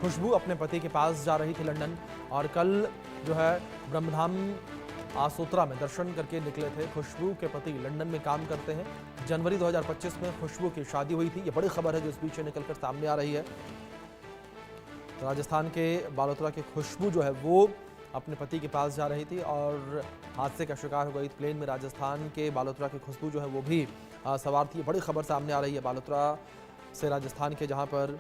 खुशबू अपने पति के पास जा रही थी लंदन और कल जो है ब्रह्मधाम आसोत्रा में दर्शन करके निकले थे। खुशबू के पति लंदन में काम करते हैं। जनवरी 2025 में खुशबू की शादी हुई थी। ये बड़ी खबर है जो इस बीच निकलकर सामने आ रही है। राजस्थान के बालोतरा की खुशबू जो है वो अपने पति के पास जा रही थी और हादसे का शिकार हो गई। प्लेन में राजस्थान के बालोतरा की खुशबू जो है वो भी सवार थी। बड़ी खबर सामने आ रही है बालोतरा से राजस्थान के, जहां पर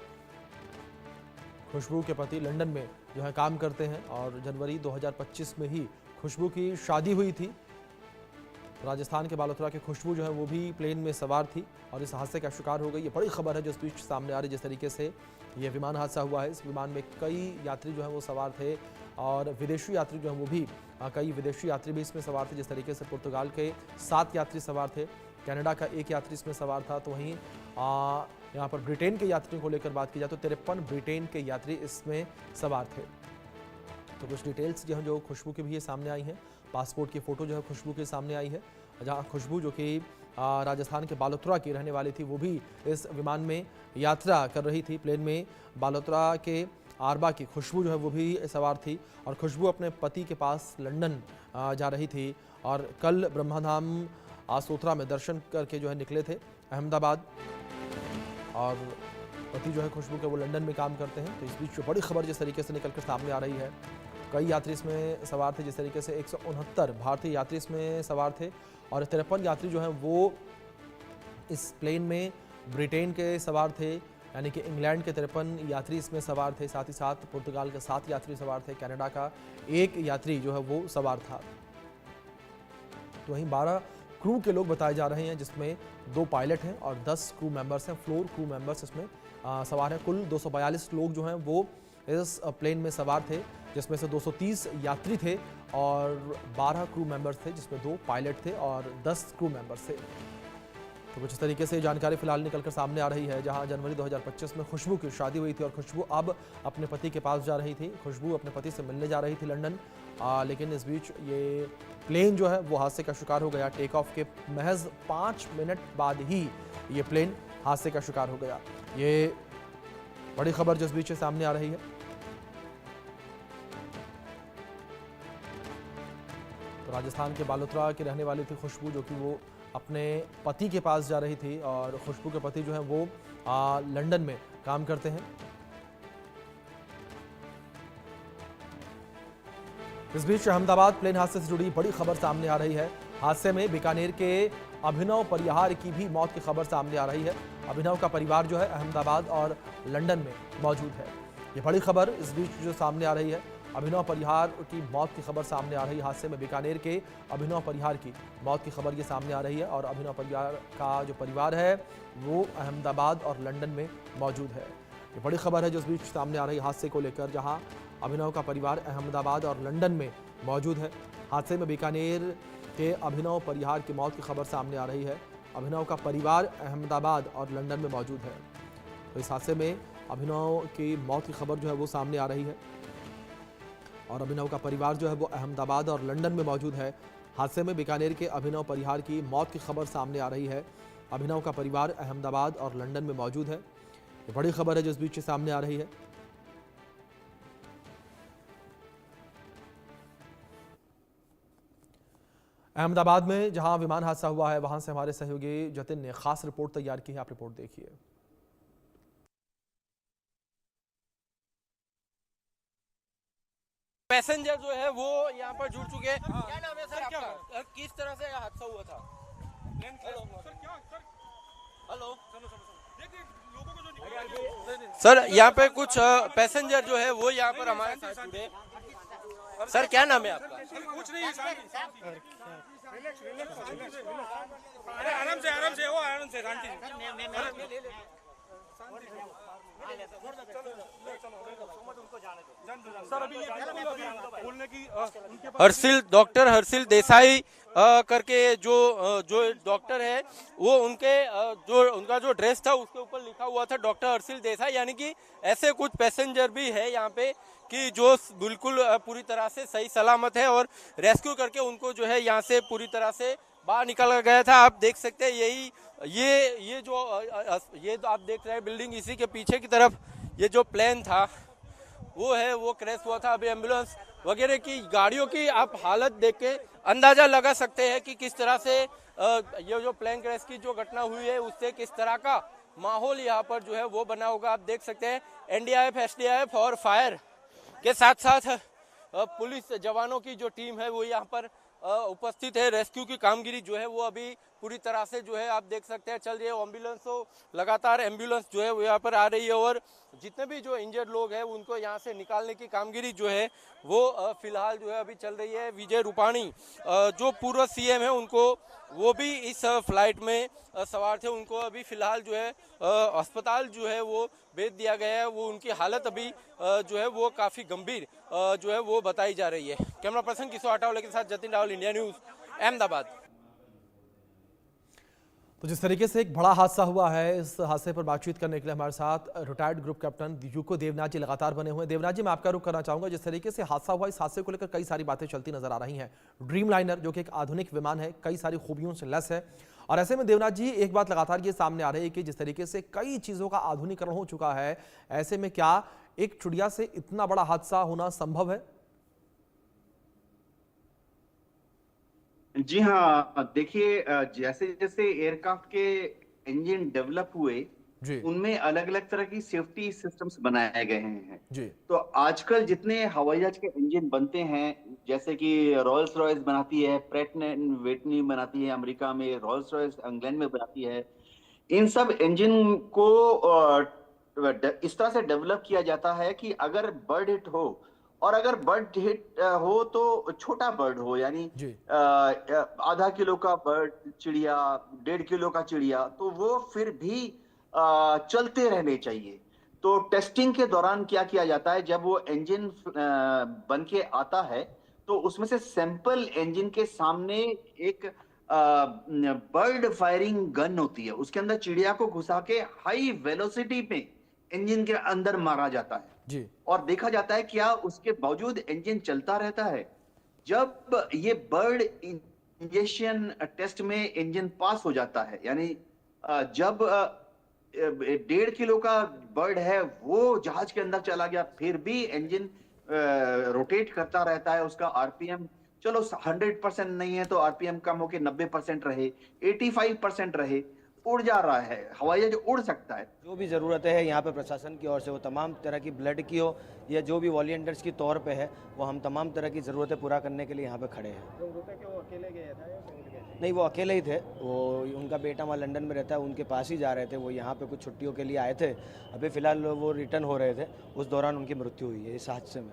खुशबू के पति लंदन में जो है काम करते हैं और जनवरी 2025 में ही खुशबू की शादी हुई थी। राजस्थान के बालोतरा की खुशबू जो है वो भी प्लेन में सवार थी और इस हादसे का शिकार हो गई। ये बड़ी खबर है जो इस बीच सामने आ रही है। जिस तरीके से ये विमान हादसा हुआ है, इस विमान में कई यात्री जो है वो सवार थे और विदेशी यात्री जो है वो भी कई विदेशी यात्री भी इसमें सवार थे। जिस तरीके से पुर्तगाल के 7 यात्री सवार थे, कनाडा का 1 यात्री इसमें सवार था। तो वहीं यहाँ पर ब्रिटेन के यात्रियों को लेकर बात की जाए तो 53 ब्रिटेन के यात्री इसमें सवार थे। तो कुछ डिटेल्स जो है जो खुशबू की भी ये सामने आई हैं। पासपोर्ट की फ़ोटो जो है खुशबू के सामने आई है, जहाँ खुशबू जो कि राजस्थान के बालोतरा की रहने वाली थी वो भी इस विमान में यात्रा कर रही थी। प्लेन में बालोतरा के आरबा की खुशबू जो है वो भी सवार थी और खुशबू अपने पति के पास लंदन जा रही थी और कल ब्रह्मधाम आसोत्रा में दर्शन करके जो है निकले थे अहमदाबाद। और पति जो है खुशबू के वो लंदन में काम करते हैं। तो इस बीच जो बड़ी खबर जिस तरीके से निकलकर सामने आ रही है, कई यात्री इसमें सवार थे। जिस तरीके से 169 भारतीय यात्री इसमें सवार थे और 53 यात्री जो हैं वो इस प्लेन में ब्रिटेन के सवार थे, यानी कि इंग्लैंड के 53 यात्री इसमें सवार थे। साथ ही साथ पुर्तगाल के 7 यात्री सवार थे, कनाडा का 1 यात्री जो है वो सवार था। तो वहीं 12 क्रू के लोग बताए जा रहे हैं, जिसमें 2 पायलट हैं और 10 क्रू मेंबर्स हैं, फ्लोर क्रू मेंबर्स इसमें सवार हैं। कुल 242 लोग जो हैं वो इस प्लेन में सवार थे, जिसमें से 230 यात्री थे और 12 क्रू मेंबर्स थे, जिसमें 2 पायलट थे और 10 क्रू मेंबर्स थे। तो कुछ इस तरीके से जानकारी फिलहाल निकलकर सामने आ रही है, जहां जनवरी 2025 में खुशबू की शादी हुई थी और खुशबू अब अपने पति के पास जा रही थी। खुशबू अपने पति से मिलने जा रही थी लंदन, लेकिन इस बीच ये प्लेन जो है वो हादसे का शिकार हो गया। टेक ऑफ के महज 5 मिनट बाद ही ये प्लेन हादसे का शिकार हो गया। ये बड़ी खबर जिस बीच सामने आ रही है। तो राजस्थान के बालोतरा की रहने वाली थी खुशबू, जो कि वो अपने पति के पास जा रही थी और खुशबू के पति जो है वो लंदन में काम करते हैं। इस बीच अहमदाबाद प्लेन हादसे से जुड़ी बड़ी खबर सामने आ रही है। हादसे में बीकानेर के अभिनव परिहार की भी मौत की खबर सामने आ रही है। अभिनव का परिवार जो है अहमदाबाद और लंदन में मौजूद है। ये बड़ी खबर इस बीच जो सामने आ रही है, अभिनव परिहार की मौत की खबर सामने आ रही है। हादसे में बीकानेर के अभिनव परिहार की मौत की खबर ये सामने आ रही है और अभिनव परिहार का जो परिवार है वो अहमदाबाद और लंदन में मौजूद है। ये बड़ी खबर है जो इस बीच सामने आ रही है हादसे को लेकर, जहां अभिनव का परिवार अहमदाबाद और लंदन में मौजूद है। हादसे में बीकानेर के अभिनव परिहार की मौत की खबर सामने आ रही है। अभिनव का परिवार अहमदाबाद और लंदन में मौजूद है। तो इस हादसे में अभिनव की मौत की खबर जो है वो सामने आ रही है और अभिनव का परिवार जो है वो अहमदाबाद और लंदन में मौजूद है। हादसे में बीकानेर के अभिनव परिहार की मौत की खबर सामने आ रही है। अभिनव का परिवार अहमदाबाद और लंदन में मौजूद है। ये बड़ी खबर है जो इस बीच सामने आ रही है। अहमदाबाद में जहां विमान हादसा हुआ है, वहां से हमारे सहयोगी जतिन ने खास रिपोर्ट तैयार की है। आप रिपोर्ट देखिए। पैसेंजर जो है वो यहाँ पर जुड़ चुके हैं। क्या नाम है सर आपका? किस तरह से हादसा हुआ था? हेलो सर, यहाँ पे कुछ पैसेंजर जो है वो यहाँ पर हमारे साथ जुड़े। सर क्या नाम है आपका? कुछ नहीं, अरे आराम से वो आराम से शांति। सर अभी बोलने की डॉक्टर हर्षिल देसाई करके जो डॉक्टर है वो उनका जो ड्रेस था उसके ऊपर लिखा हुआ था डॉक्टर हर्षिल देसाई। यानी कि ऐसे कुछ पैसेंजर भी है यहाँ पे कि जो बिल्कुल पूरी तरह से सही सलामत है और रेस्क्यू करके उनको जो है यहाँ से पूरी तरह से बाहर निकाला गया था। आप देख सकते हैं ये जो आप देख रहे हैं बिल्डिंग, इसी के पीछे की तरफ ये जो प्लेन था वो है वो क्रैश हुआ था। अभी एम्बुलेंस वगैरह की गाड़ियों की आप हालत देख के अंदाजा लगा सकते हैं कि किस तरह से ये जो प्लेन क्रैश की जो घटना हुई है उससे किस तरह का माहौल यहाँ पर जो है वो बना होगा। आप देख सकते हैं एनडीआरएफ, एसडीआरएफ और फायर के साथ साथ पुलिस जवानों की जो टीम है वो यहाँ पर उपस्थित है। रेस्क्यू की कामगिरी जो है वो अभी पूरी तरह से जो है आप देख सकते हैं चल रही है। एम्बुलेंस तो लगातार एम्बुलेंस जो है वो यहाँ पर आ रही है और जितने भी जो इंजर्ड लोग हैं उनको यहाँ से निकालने की कामगिरी जो है वो फिलहाल जो है अभी चल रही है। विजय रूपाणी जो पूर्व सीएम है उनको वो भी इस फ्लाइट में सवार थे, उनको अभी फिलहाल जो है अस्पताल जो है वो भेज दिया गया है। वो उनकी हालत अभी जो है वो काफ़ी गंभीर जो है वो बताई जा रही है। कैमरा पर्सन किशोर अटावले के साथ जतिन रावल, इंडिया न्यूज़, अहमदाबाद। तो जिस तरीके से एक बड़ा हादसा हुआ है, इस हादसे पर बातचीत करने के लिए हमारे साथ retired group captain Yuko Devnath ji लगातार बने हुए हैं। देवनाथ जी, मैं आपका रुख करना चाहूंगा, जिस तरीके से हादसा हुआ, इस हादसे को लेकर कई सारी बातें चलती नजर आ रही हैं। ड्रीम लाइनर जो कि एक आधुनिक विमान है, कई सारी खूबियों से लैस है, और ऐसे में देवनाथ जी एक बात लगातार ये सामने आ रही है कि जिस तरीके से कई चीजों का आधुनिकरण हो चुका है, ऐसे में क्या एक चिड़िया से इतना बड़ा हादसा होना संभव है? जी हाँ, देखिए जैसे जैसे एयरक्राफ्ट के इंजन डेवलप हुए जी उनमें अलग अलग तरह की सेफ्टी सिस्टम्स बनाए गए हैं। जी तो आजकल जितने हवाई जहाज के इंजन बनते हैं, जैसे कि रॉयल्स रॉयस बनाती है, प्रैट एंड विटनी बनाती है अमेरिका में, रॉयल्स रॉयस इंग्लैंड में बनाती है, इन सब इंजन को इस तरह से डेवलप किया जाता है कि अगर बर्ड हिट हो, और अगर बर्ड हिट हो तो छोटा बर्ड हो, यानी जी आधा किलो का बर्ड चिड़िया, 1.5 किलो का चिड़िया, तो वो फिर भी चलते रहने चाहिए। तो टेस्टिंग के दौरान क्या किया जाता है, जब वो इंजन बन के आता है तो उसमें से सैंपल इंजन के सामने एक बर्ड फायरिंग गन होती है, उसके अंदर चिड़िया को घुसा के हाई वेलोसिटी पे इंजन के अंदर मारा जाता है जी और देखा जाता है क्या उसके बावजूद इंजन चलता रहता है। जब ये बर्ड इंजेक्शन टेस्ट में इंजन पास हो जाता है, यानी जब 1.5 किलो का बर्ड है वो जहाज के अंदर चला गया, फिर भी इंजन रोटेट करता रहता है, उसका आरपीएम चलो 100% नहीं है तो आरपीएम कम होके 90% रहे, 85% रहे, उड़ जा रहा है, हवाई जहाज उड़ सकता है। जो भी ज़रूरत है यहाँ पे प्रशासन की ओर से, वो तमाम तरह की ब्लड की हो या जो भी वॉलंटियर्स की तौर पे है, वो हम तमाम तरह की ज़रूरतें पूरा करने के लिए यहाँ पे खड़े हैं। वो अकेले गया था या फैमिली गए थे? नहीं, वो अकेले ही थे, वो उनका बेटा वहाँ लंदन में रहता है, उनके पास ही जा रहे थे, वो यहाँ पे कुछ छुट्टियों के लिए आए थे। अभी फ़िलहाल वो रिटर्न हो रहे थे, उस दौरान उनकी मृत्यु हुई है इस हादसे में।